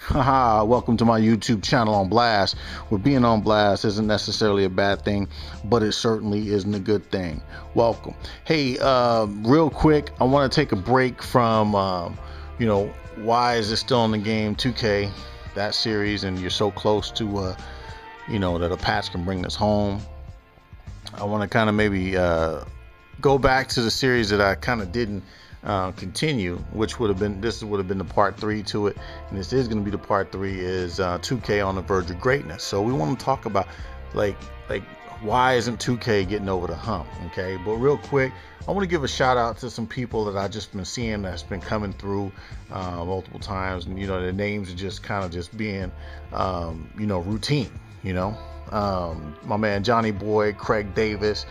Haha, welcome to my YouTube channel on Blast, where being on Blast isn't necessarily a bad thing, but it certainly isn't a good thing. Welcome. Hey, real quick, I want to take a break from, why is it still in the game 2K, that series, and you're so close to, that a patch can bring this home. I want to kind of maybe go back to the series that I kind of didn't continue, which would have been the part 3 to it, and this is going to be the part 3 is 2K on the verge of greatness. So we want to talk about like why isn't 2K getting over the hump? Okay, but real quick, I want to give a shout out to some people that I just been seeing that's been coming through multiple times, and their names are just kind of just being routine. My man Johnny Boy, Craig Davis,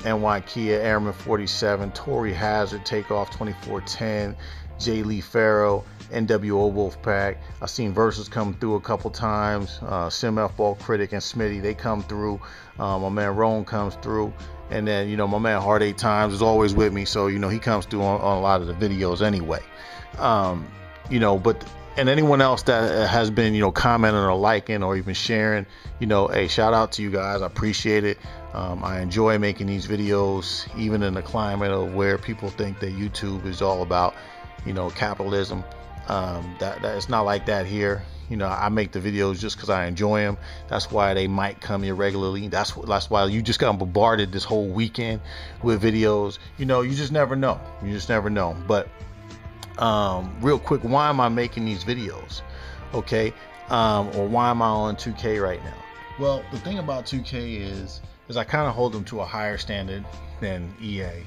NY Kia, Airman 47, Tory Hazard, Takeoff 2410, J. Lee Farrow, NWO Wolfpack. I've seen Versus come through a couple times. Sim F Ball Critic and Smitty, they come through. My man Roan comes through. And then, my man Hard 8 Times is always with me. So, he comes through on a lot of the videos anyway. And anyone else that has been, commenting or liking or even sharing, hey, shout out to you guys. I appreciate it. I enjoy making these videos, even in the climate of where people think that YouTube is all about, capitalism. That it's not like that here. I make the videos just because I enjoy them. That's why they might come here regularly. That's why you just got bombarded this whole weekend with videos. You just never know. But real quick, why am I making these videos? Okay, or why am I on 2K right now? Well, the thing about 2K is I kind of hold them to a higher standard than EA.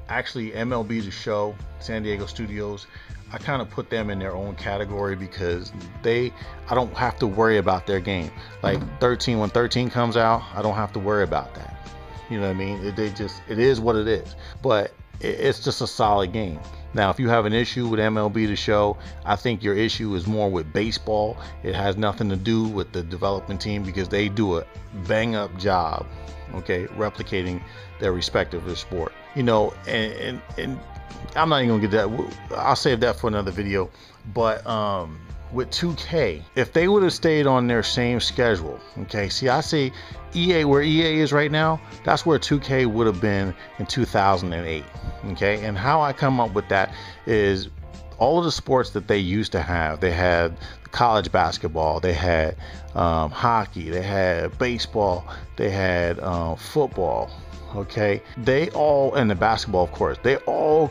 Actually, MLB The Show, San Diego Studios, I kind of put them in their own category because I don't have to worry about their game. Like when 13 comes out, I don't have to worry about that. You know what I mean? It is what it is. But it's just a solid game. Now, if you have an issue with MLB The Show, I think your issue is more with baseball. It has nothing to do with the development team because they do a bang-up job, okay, replicating their respective sport. And I'm not even gonna get that. I'll save that for another video. But with 2K, if they would have stayed on their same schedule, okay, see, I say EA, where EA is right now, that's where 2K would have been in 2008, okay. And how I come up with that is all of the sports that they used to have. They had college basketball, they had hockey, they had baseball, they had football, okay. They all, and the basketball, of course, they all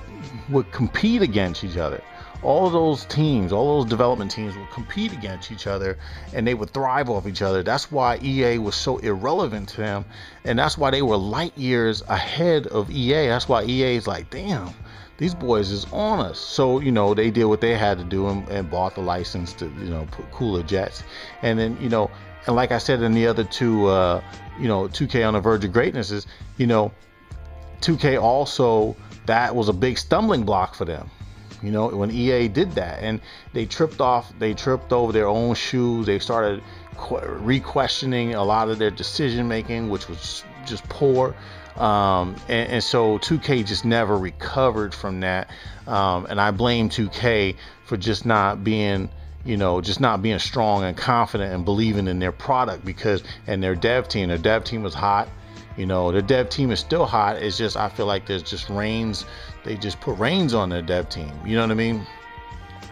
would compete against each other. All of those teams, all those development teams would compete against each other, and they would thrive off each other. That's why EA was so irrelevant to them, and that's why they were light years ahead of EA. That's why EA is like, damn, these boys is on us. So, they did what they had to do and bought the license to, put cooler jets. And then, and like I said in the other two, 2K on the verge of greatness is, 2K also, that was a big stumbling block for them. When EA did that, and they tripped over their own shoes. They started re-questioning a lot of their decision making, which was just poor. And so 2K just never recovered from that. And I blame 2K for just not being strong and confident and believing in their product, and their dev team was hot. Their dev team is still hot. It's just, I feel like there's just reins. They just put reins on their dev team. You know what I mean?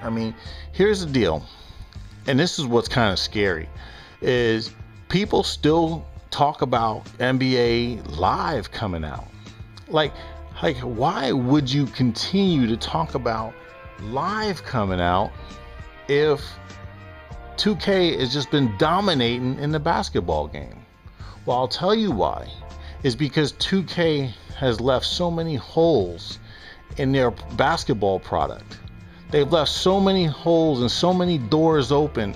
I mean, here's the deal. And this is what's kind of scary, is people still talk about NBA Live coming out. Like, why would you continue to talk about Live coming out if 2K has just been dominating in the basketball game? Well, I'll tell you why. Is because 2K has left so many holes in their basketball product. They've left so many holes and so many doors open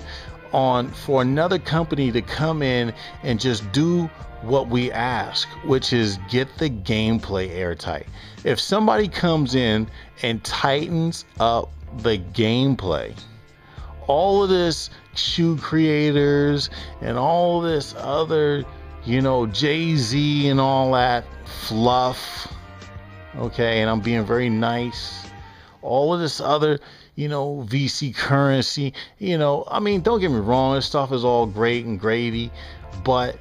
for another company to come in and just do what we ask, which is get the gameplay airtight. If somebody comes in and tightens up the gameplay, all of this shoe creators and all this other, Jay-Z and all that fluff, okay, and I'm being very nice, all of this other, VC currency. I mean, don't get me wrong, this stuff is all great and gravy, but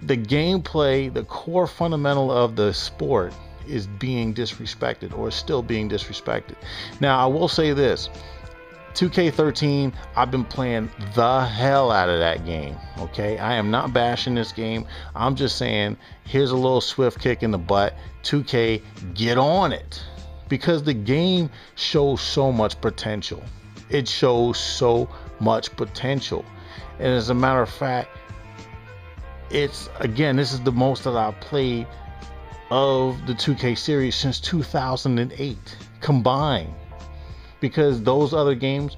the gameplay, the core fundamental of the sport is being disrespected, or still being disrespected. Now, I will say this. 2K13, I've been playing the hell out of that game. Okay, I am not bashing this game. I'm just saying, here's a little swift kick in the butt. 2K, get on it, because the game shows so much potential. It shows so much potential, and as a matter of fact, this is the most that I've played of the 2K series since 2008 combined, because those other games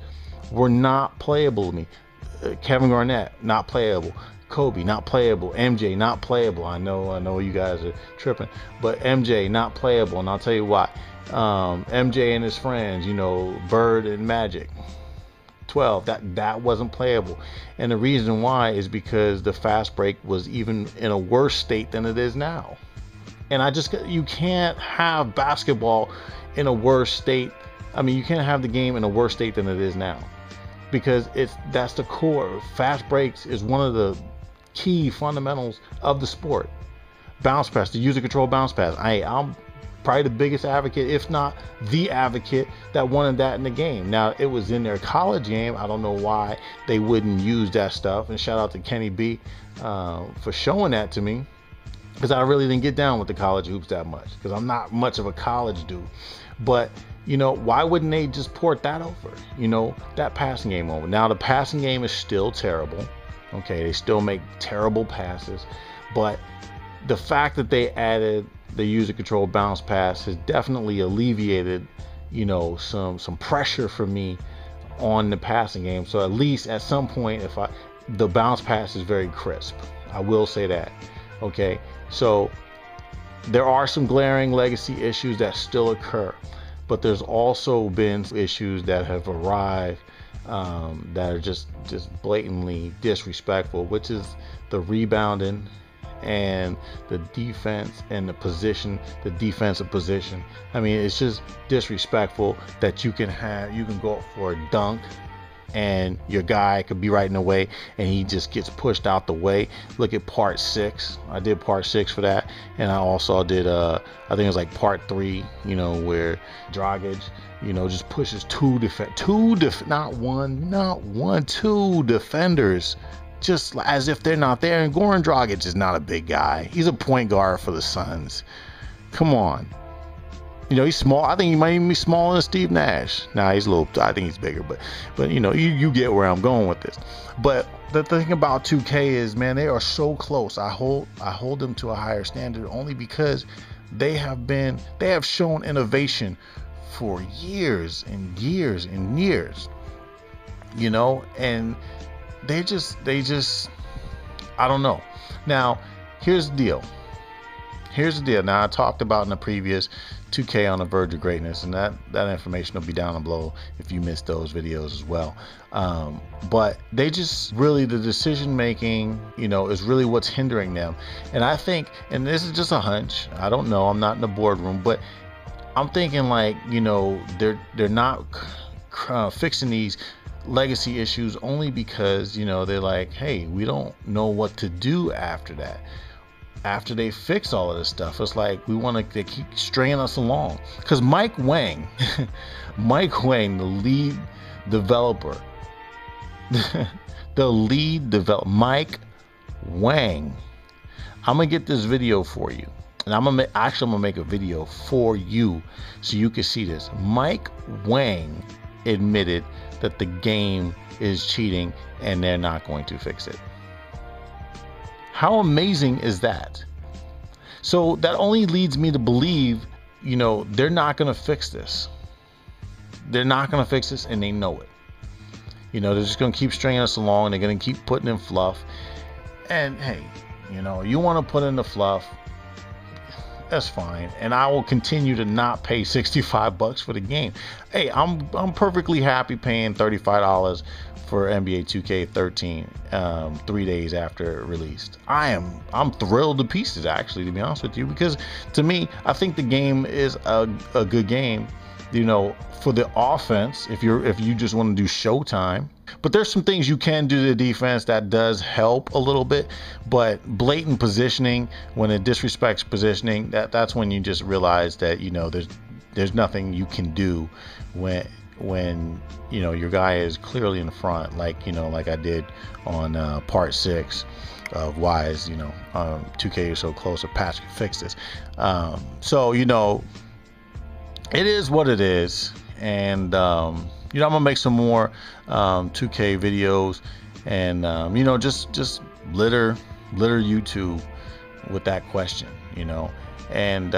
were not playable to me. Kevin Garnett, not playable. Kobe, not playable. MJ, not playable. I know you guys are tripping, but MJ, not playable, and I'll tell you why. MJ and his friends, Bird and Magic 12, that wasn't playable, and the reason why is because the fast break was even in a worse state than it is now. And you can't have basketball in a worse state. I mean, you can't have the game in a worse state than it is now, because that's the core. Fast breaks is one of the key fundamentals of the sport. Bounce pass, the user control bounce pass. I'm probably the biggest advocate, if not the advocate, that wanted that in the game. Now, it was in their college game. I don't know why they wouldn't use that stuff. And shout out to Kenny B for showing that to me, because I really didn't get down with the college hoops that much, because I'm not much of a college dude. But why wouldn't they just port that over? That passing game over. Now, the passing game is still terrible. Okay, they still make terrible passes, but the fact that they added the user control bounce pass has definitely alleviated, some pressure for me on the passing game. So at least at some point, the bounce pass is very crisp. I will say that. Okay, so there are some glaring legacy issues that still occur, but there's also been issues that have arrived that are just blatantly disrespectful, which is the rebounding and the defense and the defensive position. I mean, it's just disrespectful that you can go up for a dunk and your guy could be right in the way and he just gets pushed out the way. Look at part 6. I did part 6 for that, and I also did I think it was like part 3, where Dragic just pushes two defenders just as if they're not there. And Goran Dragic is not a big guy. He's a point guard for the Suns. Come on. He's small. I think he might even be smaller than Steve Nash. Nah, he's a little, I think he's bigger, but you get where I'm going with this. But the thing about 2K is, man, they are so close. I hold them to a higher standard only because they have shown innovation for years and years and years. And they just I don't know. Now, here's the deal. Now, I talked about in the previous 2K on the verge of greatness, and that information will be down below if you missed those videos as well. But they just really, the decision making, is really what's hindering them. And I think, and this is just a hunch, I don't know, I'm not in the boardroom, but I'm thinking they're not fixing these legacy issues only because they're like, hey, we don't know what to do after that. After they fix all of this stuff, it's like we want to keep stringing us along. Because Mike Wang, the lead developer, Mike Wang. I'm gonna get this video for you, and I'm gonna make a video for you so you can see this. Mike Wang admitted that the game is cheating and they're not going to fix it. How amazing is that? So that only leads me to believe, they're not going to fix this. They're not going to fix this, and they know it. They're just going to keep stringing us along. They're going to keep putting in fluff. And hey, you want to put in the fluff, that's fine. And I will continue to not pay $65 for the game. Hey, I'm perfectly happy paying $35 for NBA 2K13 3 days after it released. I'm thrilled to pieces, actually, to be honest with you, because to me, I think the game is a good game. you know, for the offense, if you just want to do showtime. But there's some things you can do to the defense that does help a little bit. But blatant positioning, when it disrespects positioning, that's when you just realize that, you know, there's nothing you can do when you know your guy is clearly in the front, like, you know, like I did on part 6 of why is, you know, 2K is so close, or patch can fix this. So, you know, it is what it is. And you know, I'm gonna make some more 2K videos, and you know, just litter YouTube with that question, you know. And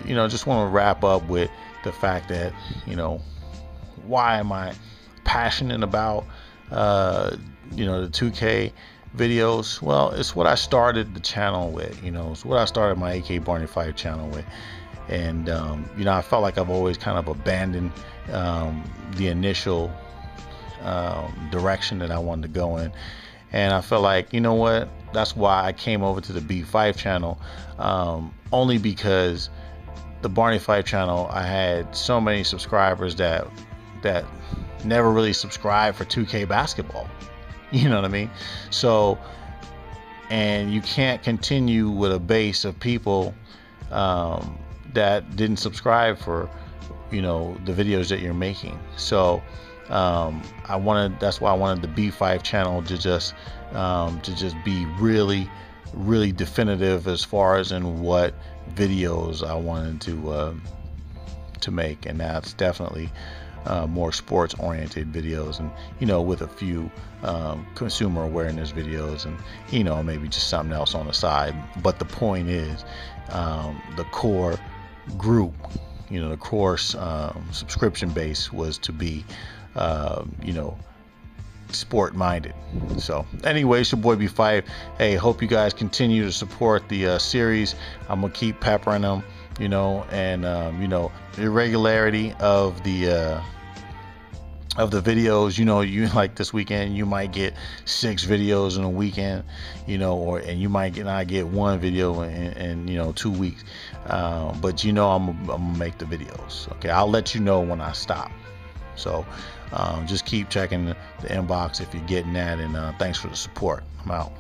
you know, just want to wrap up with the fact that, you know, why am I passionate about you know, the 2K videos? Well, it's what I started the channel with, you know. It's what I started my AK Barney 5 channel with. And you know, I felt like I've always kind of abandoned the initial direction that I wanted to go in, and I felt like, you know what, that's why I came over to the B5 channel, only because the Barney 5 channel, I had so many subscribers that never really subscribed for 2K basketball. You know what I mean? So, and you can't continue with a base of people that didn't subscribe for, you know, the videos that you're making. So that's why I wanted the B5 channel to just be really definitive as far as in what videos I wanted to make, and that's definitely more sports oriented videos, and, you know, with a few consumer awareness videos, and, you know, maybe just something else on the side. But the point is, the core group, you know, the core subscription base was to be you know, sport minded. So anyway, it's your boy B5. Hey, hope you guys continue to support the series. I'm gonna keep peppering them, you know, and you know, the irregularity of the videos, you know, you like this weekend you might get 6 videos in a weekend, you know, and you might not get 1 video in you know, 2 weeks, but, you know, I'm gonna make the videos. Okay, I'll let you know when I stop. So just keep checking the inbox if you're getting that, and thanks for the support. I'm out.